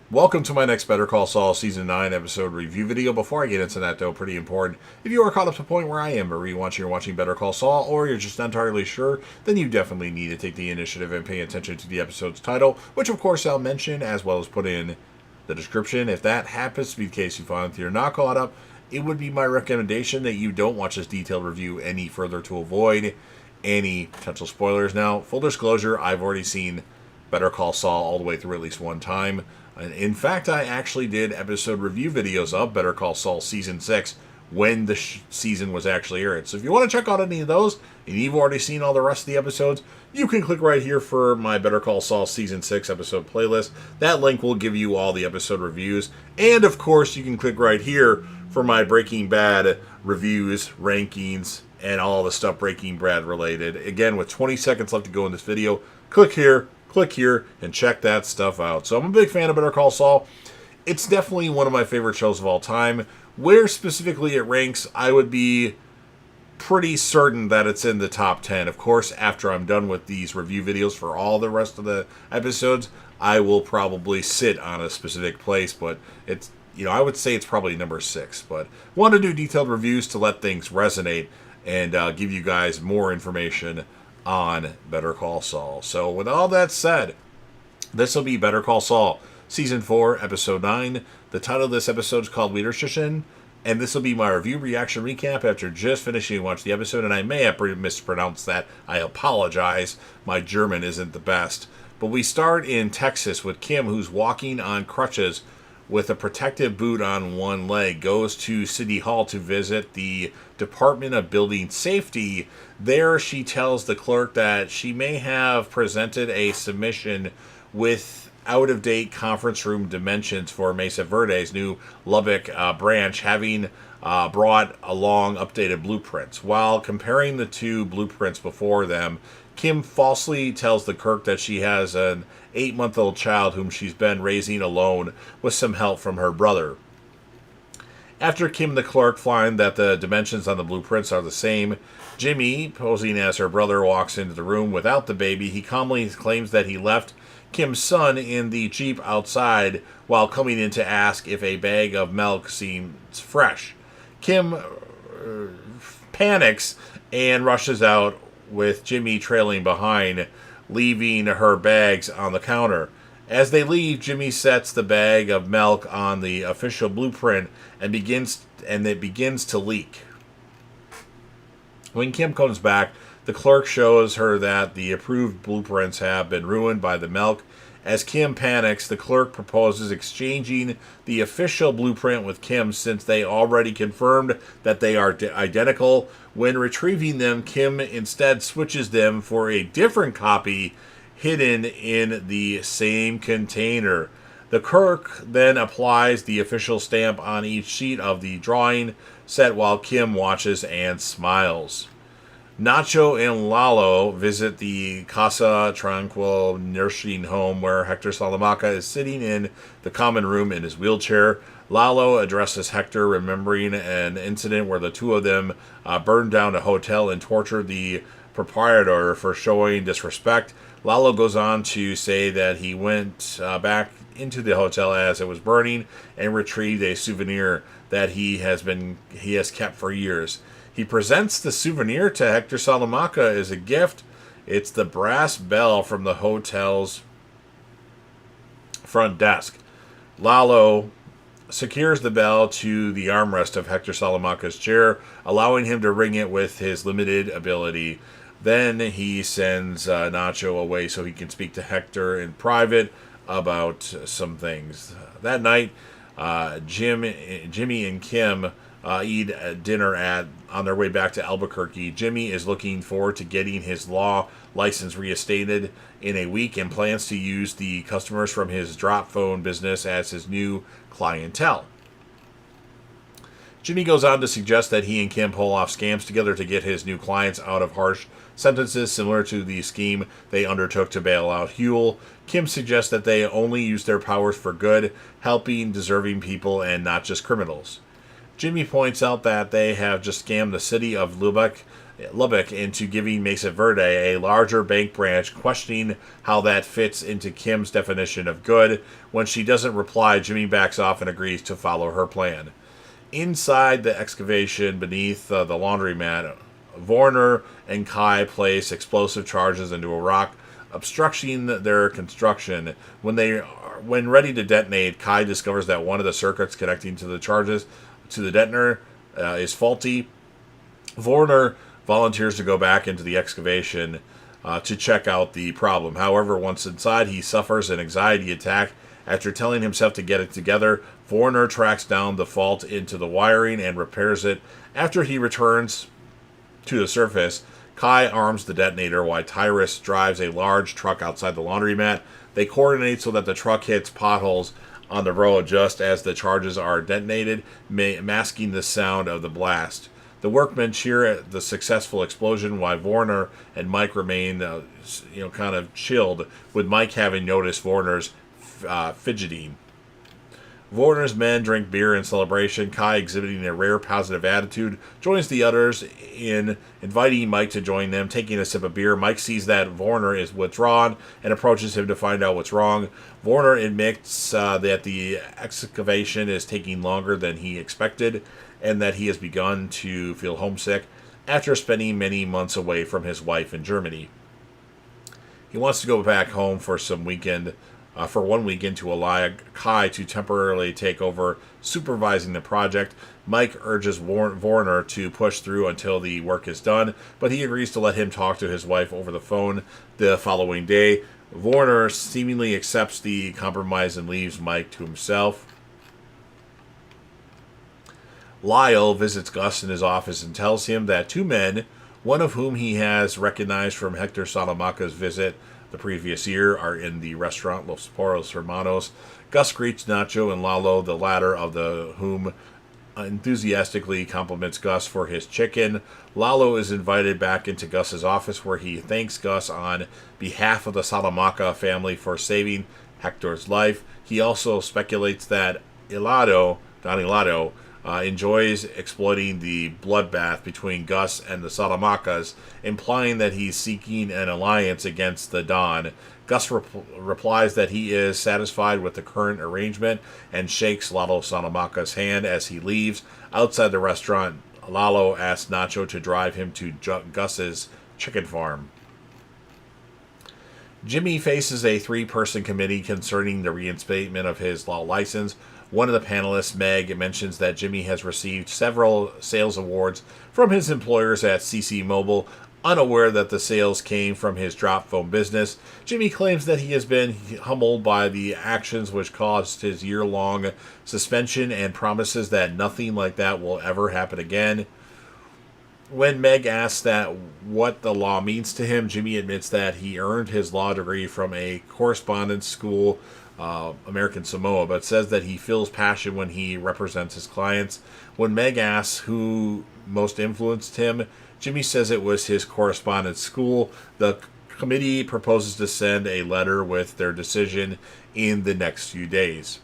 Welcome to my next Better Call Saul Season 9 episode review video. Before I get into that, though, pretty important, if you are caught up to the point where I am, but rewatching or watching Better Call Saul, or you're just not entirely sure, then you definitely need to take the initiative and pay attention to the episode's title, which of course I'll mention, as well as put in the description. If that happens to be the case, you find that you're not caught up, it would be my recommendation that you don't watch this detailed review any further to avoid any potential spoilers. Now, full disclosure, I've already seen Better Call Saul all the way through at least one time. And in fact, I actually did episode review videos of Better Call Saul Season 6 when the season was actually aired. So if you want to check out any of those, and you've already seen all the rest of the episodes, you can click right here for my Better Call Saul Season 6 episode playlist. That link will give you all the episode reviews. And of course, you can click right here for my Breaking Bad reviews, rankings, and all the stuff Breaking Bad related. Again, with 20 seconds left to go in this video, click here, and check that stuff out. So I'm a big fan of Better Call Saul. It's definitely one of my favorite shows of all time. Where specifically it ranks, I would be pretty certain that it's in the top 10. Of course, after I'm done with these review videos for all the rest of the episodes, I will probably sit on a specific place, but it's, I would say it's probably number 6. But want to do detailed reviews to let things resonate and give you guys more information on Better Call Saul. So with all that said, this will be Better Call Saul Season 4, Episode 9. The title of this episode is called Wiedersehen, and this will be my review reaction recap after just finishing watching the episode, and I may have mispronounced that. I apologize. My German isn't the best. But we start in Texas with Kim, who's walking on crutches with a protective boot on one leg, goes to City Hall to visit the Department of Building Safety. There she tells the clerk that she may have presented a submission with out-of-date conference room dimensions for Mesa Verde's new Lubbock branch, having brought along updated blueprints. While comparing the two blueprints before them, Kim falsely tells the clerk that she has an 8-month-old child whom she's been raising alone with some help from her brother. After Kim the clerk find that the dimensions on the blueprints are the same, Jimmy, posing as her brother, walks into the room without the baby. He calmly claims that he left Kim's son in the Jeep outside while coming in to ask if a bag of milk seems fresh. Kim panics and rushes out with Jimmy trailing behind, leaving her bags on the counter. As they leave, Jimmy sets the bag of milk on the official blueprint and it begins to leak. When Kim comes back, the clerk shows her that the approved blueprints have been ruined by the milk. As Kim panics, the clerk proposes exchanging the official blueprint with Kim since they already confirmed that they are identical. When retrieving them, Kim instead switches them for a different copy hidden in the same container. The clerk then applies the official stamp on each sheet of the drawing set while Kim watches and smiles. Nacho and Lalo visit the Casa Tranquil nursing home where Hector Salamanca is sitting in the common room in his wheelchair. Lalo addresses Hector, remembering an incident where the two of them burned down a hotel and tortured the proprietor for showing disrespect. Lalo goes on to say that he went back into the hotel as it was burning and retrieved a souvenir that he has kept for years. He presents the souvenir to Hector Salamanca as a gift. It's the brass bell from the hotel's front desk. Lalo secures the bell to the armrest of Hector Salamanca's chair, allowing him to ring it with his limited ability. Then he sends Nacho away so he can speak to Hector in private about some things. That night, Jimmy and Kim eat dinner on their way back to Albuquerque. Jimmy is looking forward to getting his law license reinstated in a week and plans to use the customers from his drop phone business as his new clientele. Jimmy goes on to suggest that he and Kim pull off scams together to get his new clients out of harsh sentences similar to the scheme they undertook to bail out Huel. Kim suggests that they only use their powers for good, helping deserving people and not just criminals. Jimmy points out that they have just scammed the city of Lubbock Lubbock into giving Mesa Verde a larger bank branch, questioning how that fits into Kim's definition of good. When she doesn't reply, Jimmy backs off and agrees to follow her plan. Inside the excavation beneath the laundromat, Warner and Kai place explosive charges into a rock, obstructing their construction. When ready to detonate, Kai discovers that one of the circuits connecting to the charges to the detonator is faulty. Warner volunteers to go back into the excavation to check out the problem. However, once inside, he suffers an anxiety attack. After telling himself to get it together, Warner tracks down the fault into the wiring and repairs it. After he returns to the surface, Kai arms the detonator while Tyrus drives a large truck outside the laundromat. They coordinate so that the truck hits potholes on the road just as the charges are detonated, masking the sound of the blast. The workmen cheer at the successful explosion while Warner and Mike remain, kind of chilled, with Mike having noticed Warner's fidgeting. Warner's men drink beer in celebration. Kai, exhibiting a rare positive attitude, joins the others in inviting Mike to join them. Taking a sip of beer, Mike sees that Warner is withdrawn and approaches him to find out what's wrong. Warner admits that the excavation is taking longer than he expected and that he has begun to feel homesick after spending many months away from his wife in Germany. He wants to go back home for one weekend to allow Kai to temporarily take over supervising the project. Mike urges Warner to push through until the work is done, but he agrees to let him talk to his wife over the phone the following day. Warner seemingly accepts the compromise and leaves Mike to himself. Lyle visits Gus in his office and tells him that two men, one of whom he has recognized from Hector Salamaca's visit the previous year, are in the restaurant Los Porros Hermanos. Gus greets Nacho and Lalo, the latter of whom enthusiastically compliments Gus for his chicken. Lalo is invited back into Gus's office where he thanks Gus on behalf of the Salamaca family for saving Hector's life. He also speculates that Don Hilado, enjoys exploiting the bloodbath between Gus and the Salamacas, implying that he's seeking an alliance against the Don. Gus replies that he is satisfied with the current arrangement and shakes Lalo Salamaca's hand as he leaves. Outside the restaurant, Lalo asks Nacho to drive him to Gus's chicken farm. Jimmy faces a 3-person committee concerning the reinstatement of his law license. One of the panelists, Meg, mentions that Jimmy has received several sales awards from his employers at CC Mobile, unaware that the sales came from his drop phone business. Jimmy claims that he has been humbled by the actions which caused his year-long suspension and promises that nothing like that will ever happen again. When Meg asks that what the law means to him, Jimmy admits that he earned his law degree from a correspondence school, American Samoa, but says that he feels passion when he represents his clients. When Meg asks who most influenced him, Jimmy says it was his correspondence school. The committee proposes to send a letter with their decision in the next few days.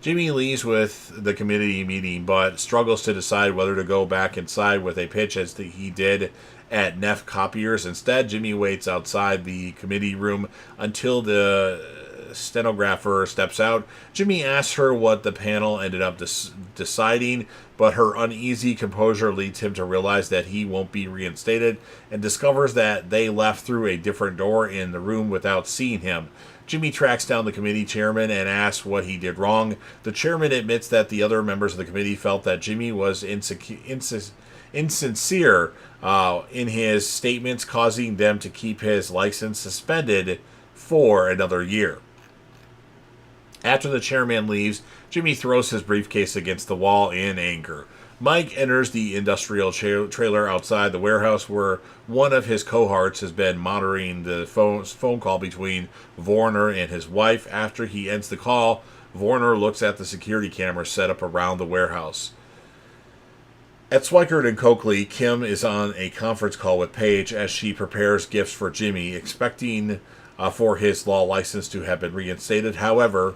Jimmy leaves with the committee meeting, but struggles to decide whether to go back inside with a pitch as he did at Neff Copiers. Instead, Jimmy waits outside the committee room until the stenographer steps out. Jimmy asks her what the panel ended up deciding, but her uneasy composure leads him to realize that he won't be reinstated, and discovers that they left through a different door in the room without seeing him. Jimmy tracks down the committee chairman and asks what he did wrong. The chairman admits that the other members of the committee felt that Jimmy was insincere in his statements, causing them to keep his license suspended for another year. After the chairman leaves, Jimmy throws his briefcase against the wall in anger. Mike enters the industrial trailer outside the warehouse where one of his cohorts has been monitoring the phone call between Warner and his wife. After he ends the call, Warner looks at the security cameras set up around the warehouse. At Swikert and Coakley, Kim is on a conference call with Paige as she prepares gifts for Jimmy, expecting for his law license to have been reinstated. However,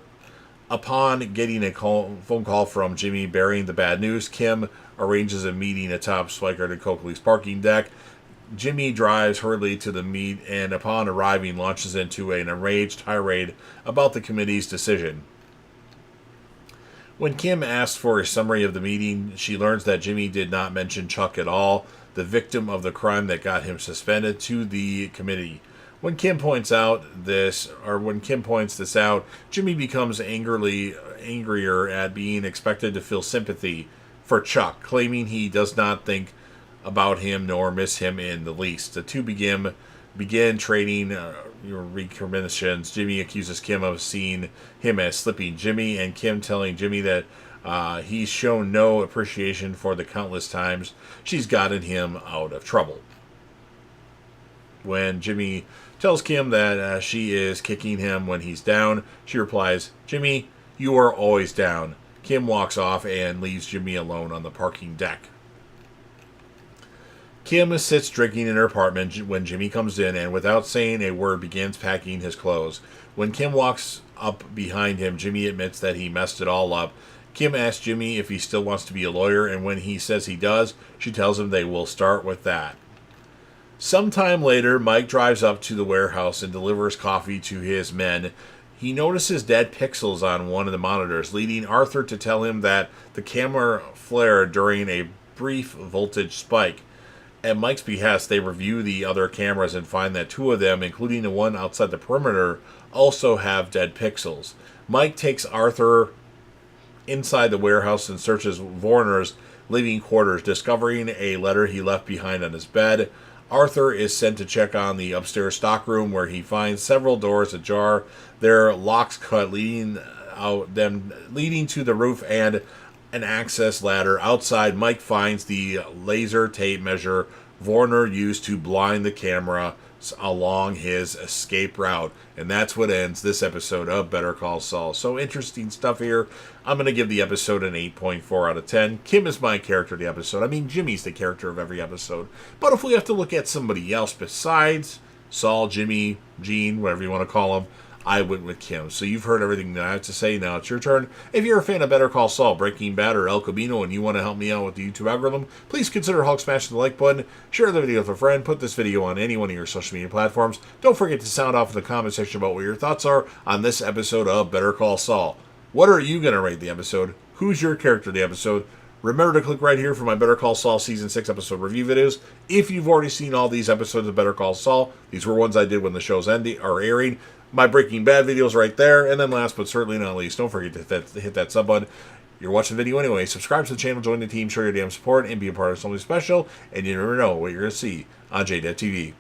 upon getting a phone call from Jimmy bearing the bad news, Kim arranges a meeting atop Spiker and Coakley's parking deck. Jimmy drives hurriedly to the meet and upon arriving launches into an enraged tirade about the committee's decision. When Kim asks for a summary of the meeting, she learns that Jimmy did not mention Chuck at all, the victim of the crime that got him suspended, to the committee. When Kim points this out, Jimmy becomes angrier at being expected to feel sympathy for Chuck, claiming he does not think about him nor miss him in the least. The two begin trading recriminations. Jimmy accuses Kim of seeing him as slipping Jimmy, and Kim telling Jimmy that he's shown no appreciation for the countless times she's gotten him out of trouble. When Jimmy tells Kim that she is kicking him when he's down, she replies, "Jimmy, you are always down." Kim walks off and leaves Jimmy alone on the parking deck. Kim sits drinking in her apartment when Jimmy comes in and without saying a word begins packing his clothes. When Kim walks up behind him, Jimmy admits that he messed it all up. Kim asks Jimmy if he still wants to be a lawyer, and when he says he does, she tells him they will start with that. Sometime later, Mike drives up to the warehouse and delivers coffee to his men. He notices dead pixels on one of the monitors, leading Arthur to tell him that the camera flared during a brief voltage spike. At Mike's behest, they review the other cameras and find that two of them, including the one outside the perimeter, also have dead pixels. Mike takes Arthur inside the warehouse and searches Warner's living quarters, discovering a letter he left behind on his bed. Arthur is sent to check on the upstairs stockroom, where he finds several doors ajar, their locks cut, leading to the roof and an access ladder. Outside, Mike finds the laser tape measure Warner used to blind the camera along his escape route. And that's what ends this episode of Better Call Saul. So interesting stuff here. I'm going to give the episode an 8.4 out of 10. Kim is my character of the episode. I mean, Jimmy's the character of every episode. But if we have to look at somebody else besides Saul, Jimmy, Gene, whatever you want to call him, I went with Kim. So you've heard everything that I have to say. Now it's your turn. If you're a fan of Better Call Saul, Breaking Bad, or El Camino, and you want to help me out with the YouTube algorithm, please consider Hulk smashing the like button, share the video with a friend, put this video on any one of your social media platforms. Don't forget to sound off in the comment section about what your thoughts are on this episode of Better Call Saul. What are you going to rate the episode? Who's your character of the episode? Remember to click right here for my Better Call Saul Season 6 episode review videos. If you've already seen all these episodes of Better Call Saul, these were ones I did when the show's airing. My Breaking Bad videos right there. And then last but certainly not least, don't forget to hit that sub button. You're watching the video anyway. Subscribe to the channel, join the team, show your damn support, and be a part of something special. And you never know what you're going to see on JDEV TV.